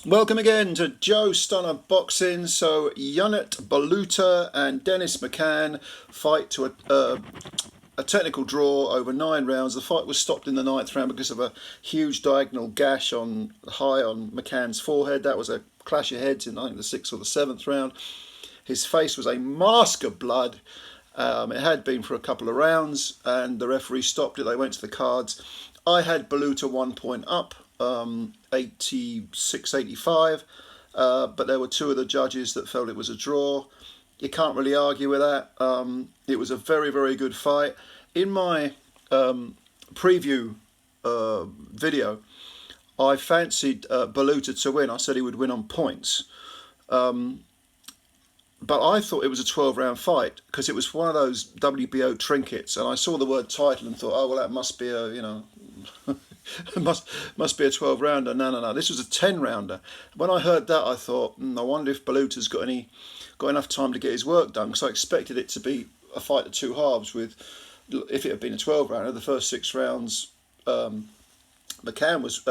Welcome again to Joe Stunner Boxing. So IONUT Baluta and Dennis McCann fight to a technical draw over 9 rounds. The fight was stopped in the 9th round because of a huge diagonal gash high on McCann's forehead. That was a clash of heads in I think the 6th or the 7th round. His face was a mask of blood. It had been for a couple of rounds, and the referee stopped it. They went to the cards. I had Baluta 1 point up, 86-85, but there were two of the judges that felt it was a draw. You can't really argue with that. It was a very, very good fight. In my preview video, I fancied Baluta to win. I said he would win on points. But I thought it was a 12-round fight because it was one of those WBO trinkets, and I saw the word title and thought, oh well, that must be a must be a 12-rounder. No. This was a 10-rounder. When I heard that, I thought, I wonder if Baluta's got enough time to get his work done, because I expected it to be a fight at two halves. With if it had been a 12-rounder, the first 6 rounds. McCann was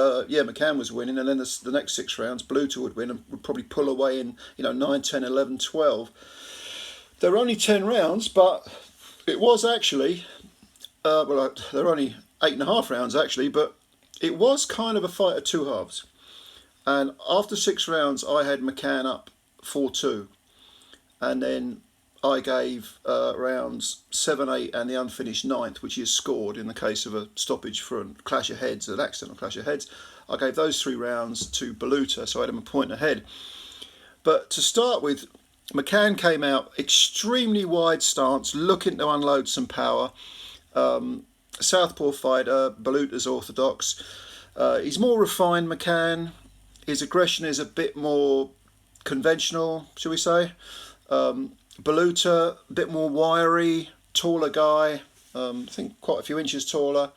winning, and then the next 6 rounds Baluta would win and would probably pull away in 9, 10, 11, 12. There were only 10 rounds, but it was actually there were only 8.5 rounds actually, but it was kind of a fight at two halves. And after 6 rounds, I had McCann up 4-2, and then I gave rounds 7, 8 and the unfinished 9th, which he has scored in the case of a stoppage for a clash of heads, an accidental clash of heads. I gave those 3 rounds to Baluta, so I had him a point ahead. But to start with, McCann came out extremely wide stance, looking to unload some power. Southpaw fighter, Baluta's orthodox. He's more refined, McCann. His aggression is a bit more conventional, shall we say. Baluta, a bit more wiry, taller guy. I think quite a few inches taller,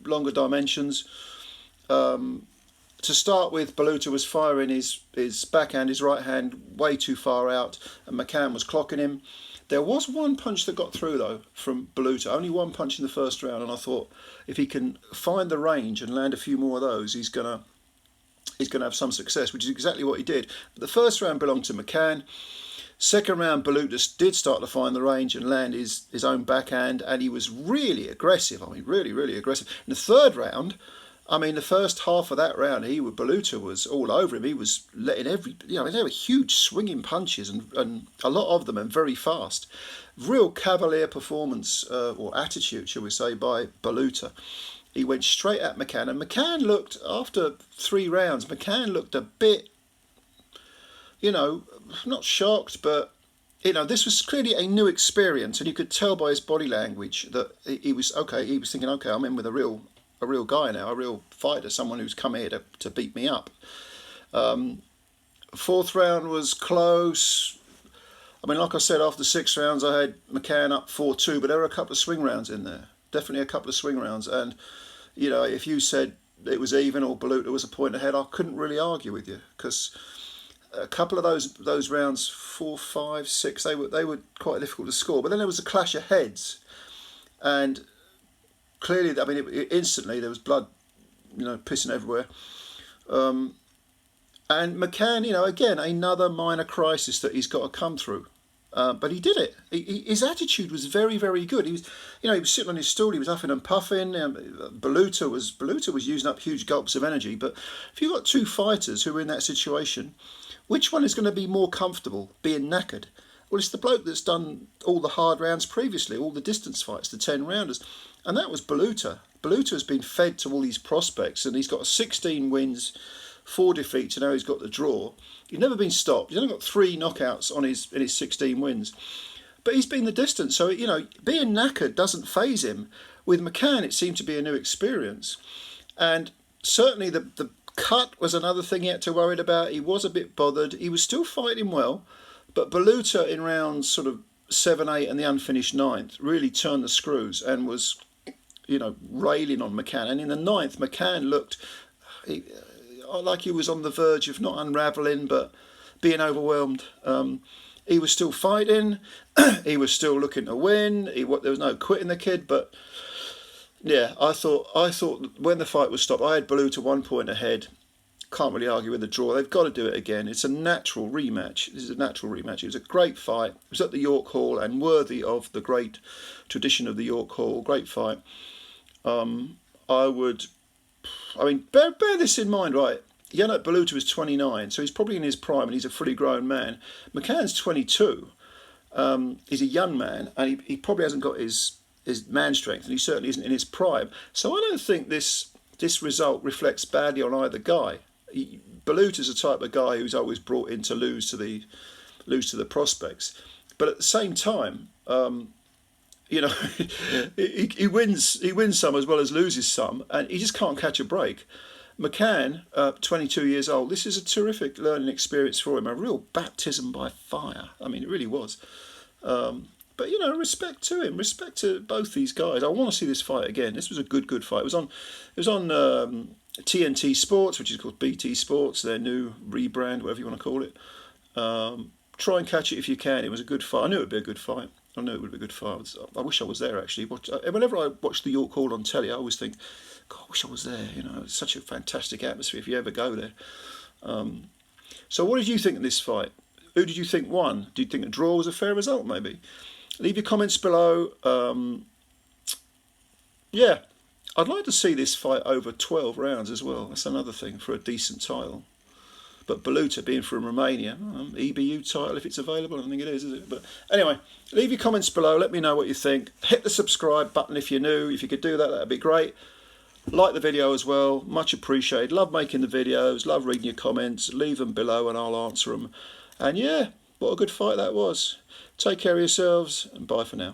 longer dimensions. To start with, Baluta was firing his backhand, his right hand, way too far out, and McCann was clocking him. There was one punch that got through, though, from Baluta. Only one punch in the first round, and I thought if he can find the range and land a few more of those, he's gonna have some success, which is exactly what he did. But the first round belonged to McCann. Second round, Baluta did start to find the range and land his own backhand, and he was really aggressive. Really, really aggressive. In the third round, the first half of that round, Baluta was all over him. He was letting they were huge swinging punches and a lot of them, and very fast. Real cavalier performance or attitude, shall we say, by Baluta. He went straight at McCann, and McCann looked, after 3 rounds, McCann looked a bit, not shocked, but this was clearly a new experience, and you could tell by his body language that he was okay. He was thinking, okay, I'm in with a real guy now, a real fighter, someone who's come here to beat me up. Fourth round was close. Like I said, after 6 rounds, I had McCann up 4-2, but there were a couple of swing rounds in there. Definitely a couple of swing rounds, and if you said it was even or Baluta was a point ahead, I couldn't really argue with you, because a couple of those rounds, 4, 5, 6, they were quite difficult to score. But then there was a clash of heads, and clearly, instantly there was blood, pissing everywhere. And McCann, again, another minor crisis that he's got to come through. But he did it. His attitude was very, very good. He was sitting on his stool. He was huffing and puffing. Baluta was using up huge gulps of energy. But if you've got two fighters who are in that situation, which one is going to be more comfortable being knackered? Well, it's the bloke that's done all the hard rounds previously, all the distance fights, the 10-rounders. And that was Baluta. Baluta has been fed to all these prospects, and he's got 16 wins, 4 defeats, and now he's got the draw. He's never been stopped. He's only got 3 knockouts in his 16 wins. But he's been the distance, so, being knackered doesn't faze him. With McCann, it seemed to be a new experience. And certainly the cut was another thing he had to worry about. He was a bit bothered. He was still fighting well, but Baluta in rounds sort of 7, 8 and the unfinished 9th really turned the screws and was, railing on McCann. And in the 9th, McCann looked like he was on the verge of not unravelling, but being overwhelmed. He was still fighting. He was still looking to win. There was no quitting the kid, but yeah, I thought when the fight was stopped, I had Baluta 1 point ahead. can't really argue with the draw. They've got to do it again. It's a natural rematch. This is a natural rematch. It was a great fight. It was at the York Hall and worthy of the great tradition of the York Hall. Great fight. I mean, bear this in mind, right? IONUT BALUTA was 29, so he's probably in his prime and he's a fully grown man. McCann's 22. He's a young man and he probably hasn't got his man strength, and he certainly isn't in his prime. So I don't think this result reflects badly on either guy. Baluta's the type of guy who's always brought in to lose to the prospects, but at the same time, you know, he wins some as well as loses some, and he just can't catch a break. McCann, 22 years old, this is a terrific learning experience for him, a real baptism by fire. I mean, it really was. But, you know, respect to him, respect to both these guys. I want to see this fight again. This was a good fight. It was on TNT Sports, which is called BT Sports, their new rebrand, whatever you want to call it. Try and catch it if you can. It was a good fight. I knew it would be a good fight. I knew it would be a good fight. I wish I was there, actually. Whenever I watch the York Hall on telly, I always think, God, I wish I was there. You know, it's such a fantastic atmosphere if you ever go there. So what did you think of this fight? Who did you think won? Do you think a draw was a fair result, maybe? Leave your comments below. Yeah, I'd like to see this fight over 12 rounds as well. That's another thing for a decent title. But Baluta being from Romania, EBU title if it's available, I don't think it is it? But anyway, leave your comments below. Let me know what you think. Hit the subscribe button if you're new. If you could do that, that'd be great. Like the video as well, much appreciated. Love making the videos, love reading your comments. Leave them below and I'll answer them. And yeah, what a good fight that was. Take care of yourselves and bye for now.